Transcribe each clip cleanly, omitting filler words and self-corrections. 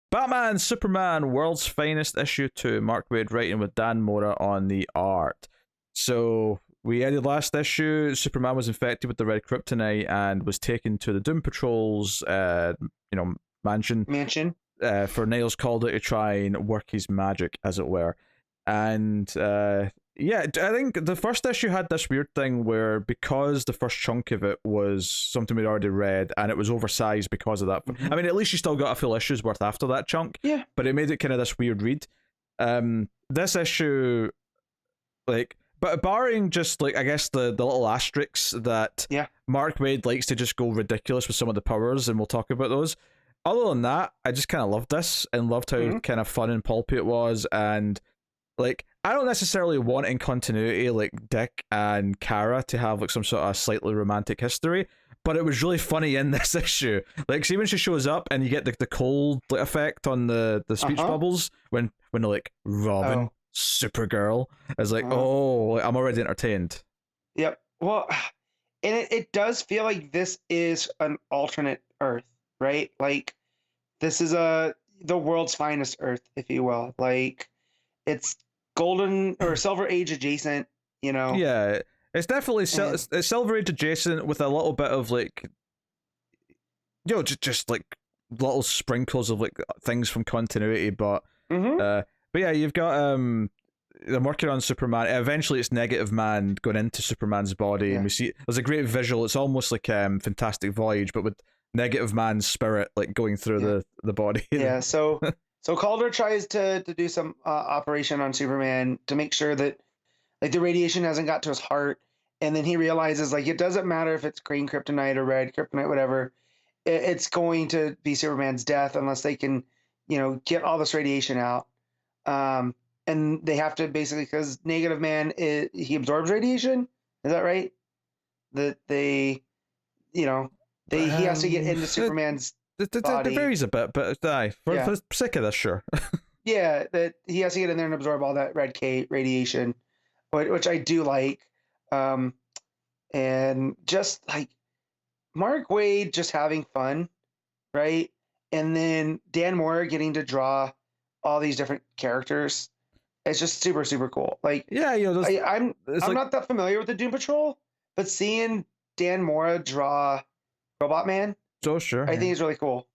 Batman, Superman, World's Finest issue 2. Mark Waid writing with Dan Mora on the art. So we ended last issue. Superman was infected with the red kryptonite and was taken to the Doom Patrol's, mansion. For Niles Calder to try and work his magic, as it were. And I think the first issue had this weird thing where, because the first chunk of it was something we'd already read and it was oversized because of that. I mean, at least you still got a full issue's worth after that chunk. Yeah. But it made it kind of this weird read. This issue, but barring just I guess the little asterisks that Mark Waid likes to just go ridiculous with some of the powers, and we'll talk about those. Other than that, I just kind of loved this and loved how kind of fun and pulpy it was. And I don't necessarily want in continuity Dick and Kara to have some sort of slightly romantic history, but it was really funny in this issue. See when she shows up and you get the cold effect on the speech bubbles when they're Robin, Supergirl. It's I'm already entertained. Yep. Well, and it does feel like this is an alternate Earth, right? This is the world's finest Earth, if you will. It's golden or silver age adjacent, Yeah, it's definitely it's silver age adjacent with a little bit of just little sprinkles of things from continuity, but yeah, you've got they're working on Superman. Eventually it's Negative Man going into Superman's body, and we see there's a great visual. It's almost like Fantastic Voyage, but with Negative Man's spirit going through the body. Yeah, so Calder tries to do some operation on Superman to make sure that the radiation hasn't got to his heart, and then he realizes it doesn't matter if it's green kryptonite or red kryptonite, whatever, it's going to be Superman's death unless they can get all this radiation out, and they have to basically, because Negative Man he absorbs radiation, is that right? That he has to get into Superman's It varies a bit, but for the sake of this, sure. Yeah, that he has to get in there and absorb all that red K radiation, which I do like. And just Mark Waid just having fun, right? And then Dan Mora getting to draw all these different characters. It's just super, super cool. I'm not that familiar with the Doom Patrol, but seeing Dan Mora draw Robot Man, so sure, I think it's really cool.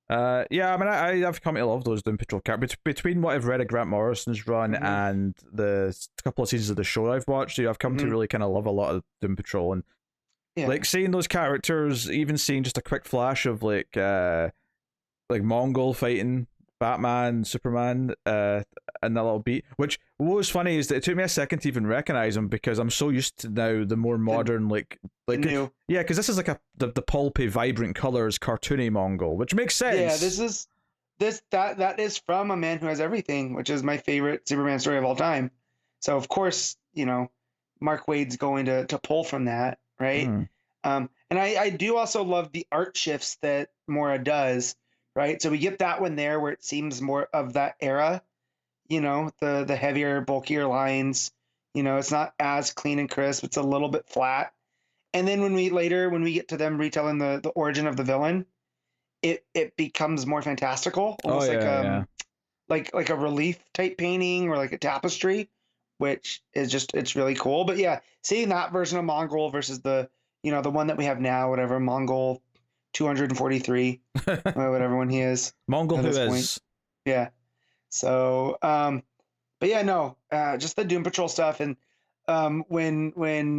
I mean, I've come to love those Doom Patrol characters. Between what I've read of Grant Morrison's run and the couple of seasons of the show I've watched, I've come to really kind of love a lot of Doom Patrol, and seeing those characters, even seeing just a quick flash of Mongol fighting Batman, Superman, and that little beat. Which what was funny is that it took me a second to even recognize him, because I'm so used to now the more modern new. Yeah, because this is the pulpy, vibrant colors, cartoony Mongol, which makes sense. Yeah, that is from A Man Who Has Everything, which is my favorite Superman story of all time. So of course, Mark Waid's going to pull from that, right? And I do also love the art shifts that Mora does. Right, so we get that one there where it seems more of that era, the heavier, bulkier lines. It's not as clean and crisp. It's a little bit flat. And then when we get to them retelling the origin of the villain, it becomes more fantastical, almost like a relief type painting or like a tapestry, which is it's really cool. But yeah, seeing that version of Mongol versus the the one that we have now, whatever, Mongol 243 or whatever one he is. Mongol who is. Point. Yeah. So, but yeah, no, just the Doom Patrol stuff. And when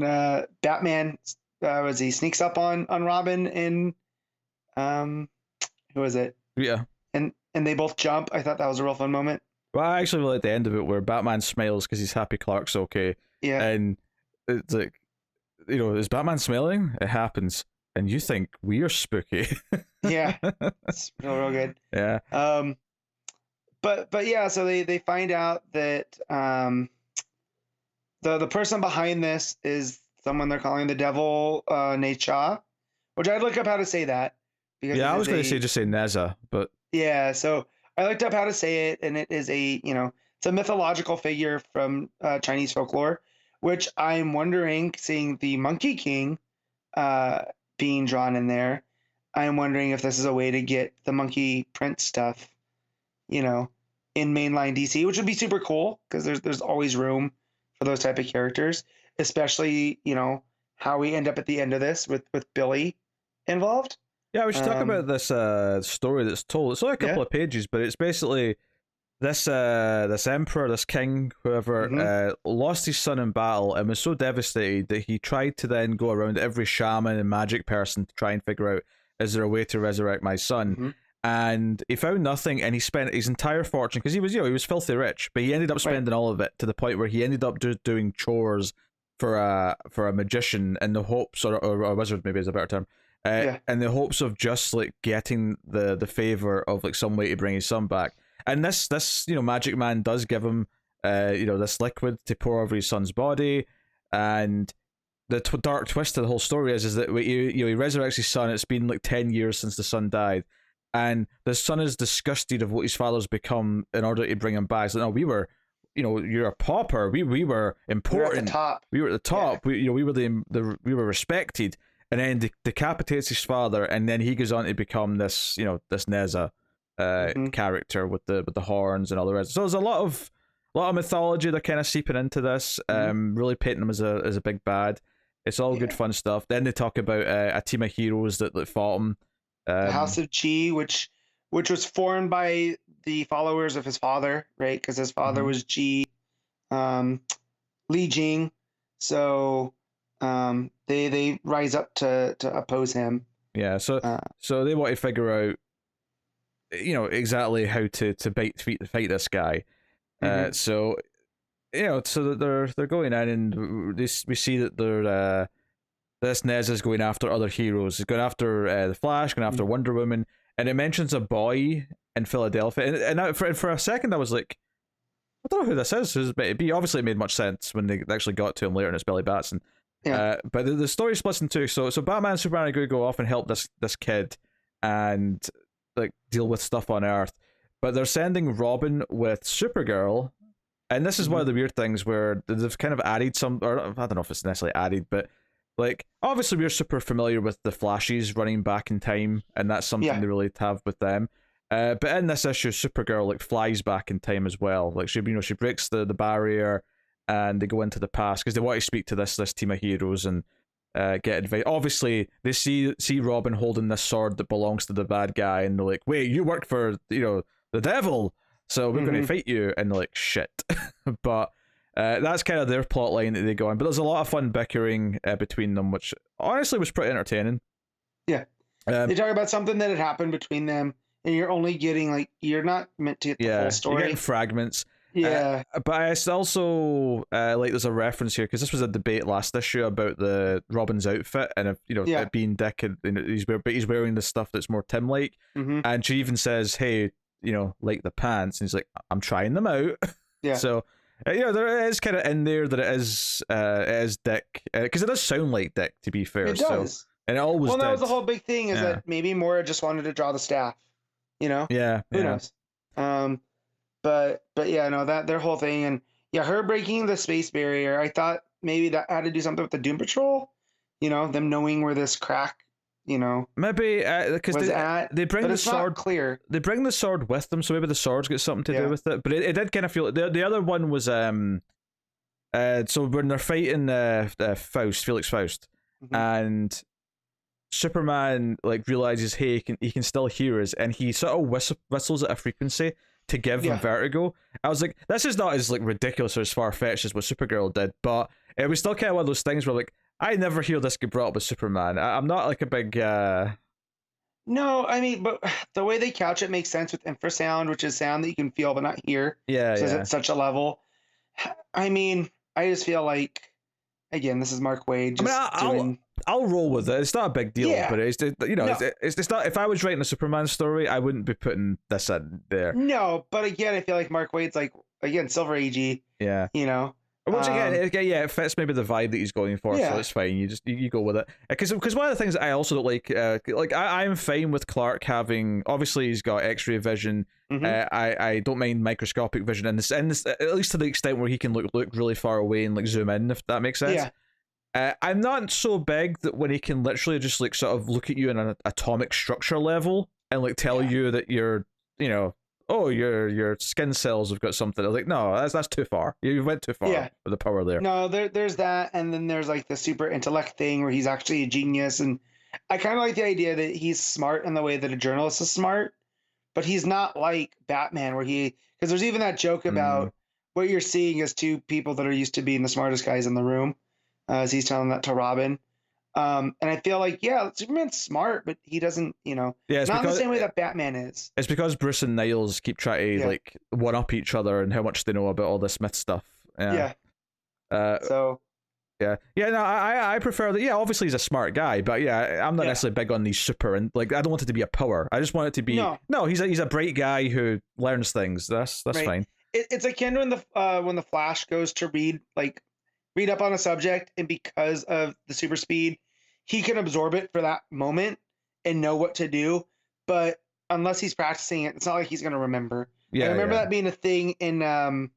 Batman he sneaks up on Robin and who was it? Yeah. And they both jump. I thought that was a real fun moment. Well, I actually really like the end of it where Batman smiles because he's happy Clark's okay. Yeah. And it's is Batman smiling? It happens. And you think we're spooky. Yeah, it's real good. Yeah. But yeah, so they find out that the person behind this is someone they're calling the Devil Necha, which I'd look up how to say that. Because I was going to say just say Neza, but yeah. So I looked up how to say it, and it is it's a mythological figure from Chinese folklore, which I'm wondering, seeing the Monkey King being drawn in there, I'm wondering if this is a way to get the Monkey Prince stuff you know, in mainline DC, which would be super cool because there's always room for those type of characters, especially, you know, how we end up at the end of this with Billy involved. Yeah, we should talk about this story that's told. It's only a couple of pages, but it's basically this emperor, this king, whoever, lost his son in battle and was so devastated that he tried to then go around every shaman and magic person to try and figure out, is there a way to resurrect my son? And he found nothing, and he spent his entire fortune, because he was filthy rich, but he ended up spending all of it, to the point where he ended up doing chores for a magician in the hopes, or a wizard maybe is a better term, in the hopes of just like getting the favor of like some way to bring his son back. And this magic man does give him this liquid to pour over his son's body, and the dark twist of the whole story is that he resurrects his son. It's been like 10 years since the son died, and the son is disgusted of what his father's become in order to bring him back. So no, we were, you're a pauper. We were important. We were at the top. Yeah. We were respected. And then decapitates his father, and then he goes on to become this Neza character with the horns and all the rest. So there's a lot of mythology that kind of seeping into this. Really painting him as a big bad. It's all good fun stuff. Then they talk about a team of heroes that fought him. The House of Chi, which was formed by the followers of his father, right? Because his father was Chi, Li Jing. So they rise up to oppose him. Yeah. So they want to figure out, exactly how to fight this guy. So that they're going in, and we see that they're this Nez is going after other heroes. He's going after the Flash, going after Wonder Woman, and it mentions a boy in Philadelphia. And for a second, I was like, I don't know who this is. Who's it be? Obviously, it made much sense when they actually got to him later, and it's Billy Batson. Yeah. But the story splits in two. So Batman and Superman are going to go off and help this kid and like deal with stuff on Earth. But they're sending Robin with Supergirl. And this is one of the weird things where they've kind of added some, or I don't know if it's necessarily added, but like obviously we're super familiar with the Flashes running back in time, and that's something they really have with them. But in this issue, Supergirl like flies back in time as well. Like she breaks the barrier, and they go into the past because they want to speak to this team of heroes and get advice. Obviously, they see Robin holding this sword that belongs to the bad guy, and they're like, "Wait, you work for the devil, so we're going to fight you." And they're like, "Shit!" But that's kind of their plot line that they go on. But there's a lot of fun bickering between them, which honestly was pretty entertaining. Yeah, they talk about something that had happened between them, and you're only getting you're not meant to get the whole story. You're getting fragments. Yeah, but I also there's a reference here because this was a debate last issue about the Robin's outfit and it being Dick, and he's wearing the stuff that's more Tim-like, and she even says, "Hey, like the pants," and he's like, "I'm trying them out." Yeah. So there is kind of in there that it is Dick, because it does sound like Dick, to be fair. It does, so, and it always. Well, that was the whole big thing is that maybe Moira just wanted to draw the staff. Yeah. Who knows? But yeah, no, that their whole thing, and her breaking the space barrier, I thought maybe that had to do something with the Doom Patrol, them knowing where this crack, maybe because they bring the sword. Clear. They bring the sword with them, so maybe the sword's got something to do with it. But it did kind of feel the other one was so when they're fighting Felix Faust, and Superman realizes, hey, he can still hear us, and he sort of whistles at a frequency to give him vertigo. I was like, this is not as ridiculous or as far-fetched as what Supergirl did, but it was still kind of one of those things where I never hear this get brought up with Superman. I'm not a big No, I mean, but the way they couch it makes sense with infrasound, which is sound that you can feel but not hear. Yeah, so it's at such a level. I mean, I just feel like, again, this is Mark Waid. I'll roll with it. It's not a big deal, but it's it's not. If I was writing a Superman story, I wouldn't be putting this in there. No, but again, I feel like Mark Waid's Silver Agey. Yeah. Once again, it fits maybe the vibe that he's going for, so it's fine. You go with it. Because one of the things that I also don't like I'm fine with Clark having, obviously he's got X-ray vision. I don't mind microscopic vision in this, at least to the extent where he can look really far away and zoom in, if that makes sense. Yeah. I'm not so big that when he can literally just sort of look at you in an atomic structure level and tell you that you're oh, your skin cells have got something. I was like, no, that's too far. You went too far with the power there. No, there's that, and then there's like the super intellect thing where he's actually a genius, and I kind of like the idea that he's smart in the way that a journalist is smart, but he's not like Batman where because there's even that joke about what you're seeing is two people that are used to being the smartest guys in the room, as he's telling that to Robin. And I feel like, yeah, Superman's smart, but he doesn't, not in the same way that Batman is. It's because Bruce and Niles keep trying to like one up each other and how much they know about all this myth stuff. Yeah. So. Yeah. No, I prefer that. Yeah, obviously he's a smart guy, but yeah, I'm not necessarily big on these super and like I don't want it to be a power. I just want it to be no. He's a bright guy who learns things. That's right. Fine. It's akin to when the Flash goes to read up on a subject, and because of the super speed, he can absorb it for that moment and know what to do. But unless he's practicing it, it's not like he's going to remember. Yeah, I remember that being a thing in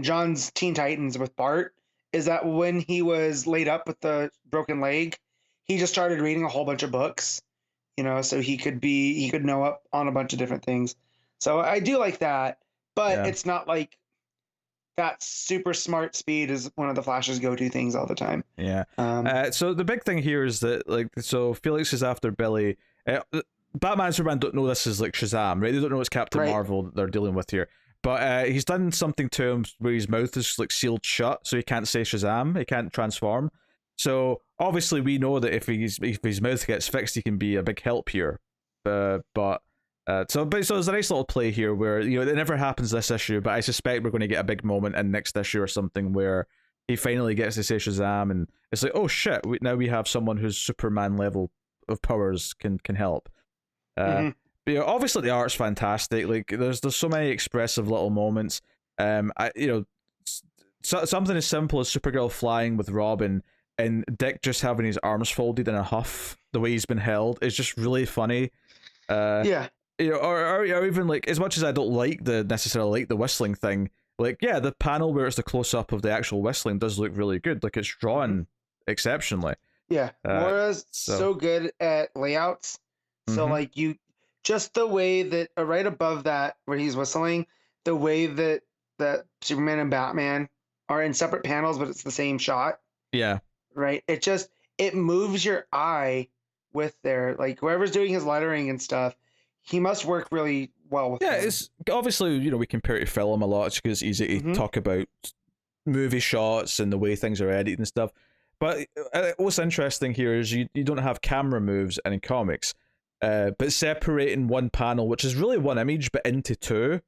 John's Teen Titans with Bart, is that when he was laid up with the broken leg, he just started reading a whole bunch of books, so he could know up on a bunch of different things. So I do like that, but it's not like that super smart speed is one of the Flash's go-to things all the time. Yeah. So the big thing here is that Felix is after Billy. Batman and Superman don't know this is like Shazam, right? They don't know it's Captain Marvel that they're dealing with here. But he's done something to him where his mouth is like sealed shut, so he can't say Shazam. He can't transform. So obviously we know that if his mouth gets fixed, he can be a big help here. So there's a nice little play here where it never happens this issue, but I suspect we're going to get a big moment in next issue or something where he finally gets to say Shazam, and it's like, oh shit, now we have someone who's Superman level of powers can help. But obviously the art's fantastic. Like there's so many expressive little moments. Something as simple as Supergirl flying with Robin and Dick just having his arms folded in a huff, the way he's been held, is just really funny. Or even like, as much as I don't necessarily like the whistling thing, like the panel where it's the close up of the actual whistling does look really good. Like it's drawn exceptionally. Yeah, Moira's so good at layouts. So like just the way that right above that where he's whistling, the way that Superman and Batman are in separate panels, but it's the same shot. Yeah. Right. It moves your eye with like whoever's doing his lettering and stuff. He must work really well with them. It's obviously, we compare it to film a lot because it's easy to talk about movie shots and the way things are edited and stuff. But what's interesting here is you don't have camera moves in comics, but separating one panel, which is really one image, but into two,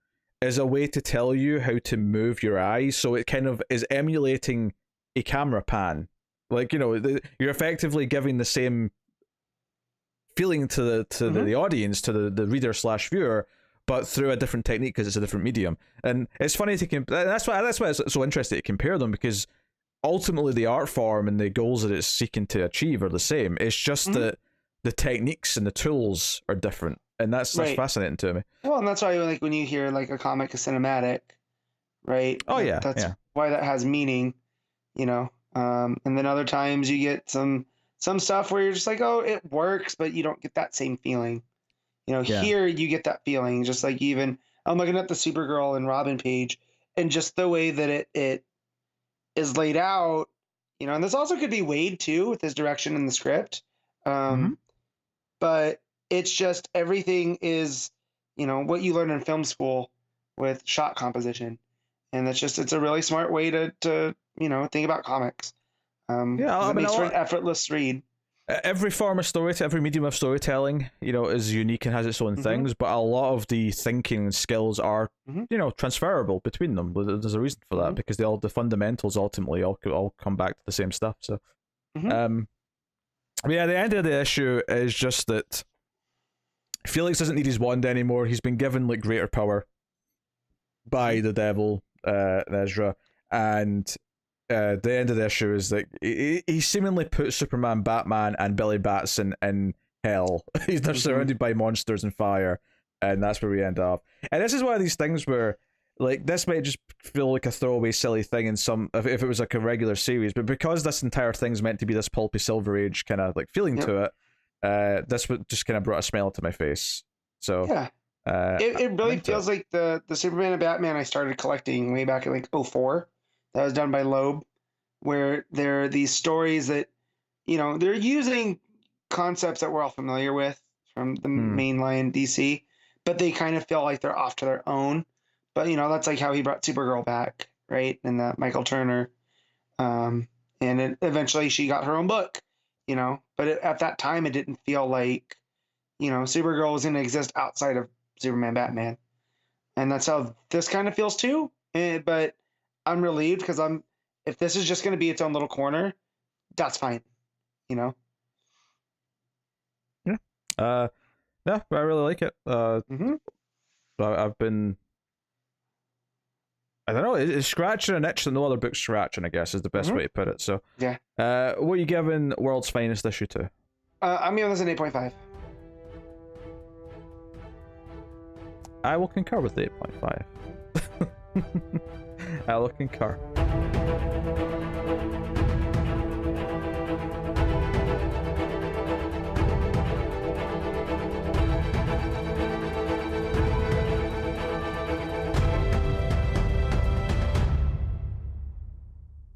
is a way to tell you how to move your eyes. So it kind of is emulating a camera pan. Like, you're effectively giving the same feeling to the audience, to the reader / viewer, but through a different technique because it's a different medium. And it's funny to that's why it's so interesting to compare them, because ultimately the art form and the goals that it's seeking to achieve are the same. It's just that the techniques and the tools are different, and that's fascinating to me. Well, and that's why like when you hear like a comic is cinematic, right? Oh yeah, that's why that has meaning, and then other times you get some stuff where you're just like, oh, it works, but you don't get that same feeling. Here you get that feeling, just like even I'm looking at the Supergirl and Robin page, and just the way that it is laid out, and this also could be Waid too with his direction in the script. But it's just everything is, what you learn in film school with shot composition, and it's a really smart way to think about comics. It makes for an effortless read. Every form of storytelling, every medium of storytelling, is unique and has its own things, but a lot of the thinking and skills are, transferable between them. There's a reason for that, because the fundamentals ultimately all come back to the same stuff. So, the end of the issue is just that Felix doesn't need his wand anymore. He's been given like greater power by the devil, Ezra, and the end of the issue is that he seemingly put Superman, Batman, and Billy Batson in hell. They're surrounded by monsters and fire, and that's where we end up. And this is one of these things where, like, this might just feel like a throwaway, silly thing in if it was like a regular series, but because this entire thing's meant to be this pulpy Silver Age kind of like feeling to it, this just kind of brought a smile to my face. So It really feels like the Superman and Batman I started collecting way back in like 04. That was done by Loeb, where there are these stories that, they're using concepts that we're all familiar with from the mainline DC, but they kind of feel like they're off to their own. But that's like how he brought Supergirl back, right? And the Michael Turner, and eventually she got her own book, But at that time, it didn't feel like, Supergirl was going to exist outside of Superman, Batman, and that's how this kind of feels too. But I'm relieved because if this is just going to be its own little corner, that's fine, Yeah. Yeah, I really like it. I've been, I don't know, it's scratching an itch that no other book's scratching, I guess, is the best way to put it. So, yeah. What are you giving World's Finest issue to? I'm giving this an 8.5. I will concur with the 8.5. I will concur.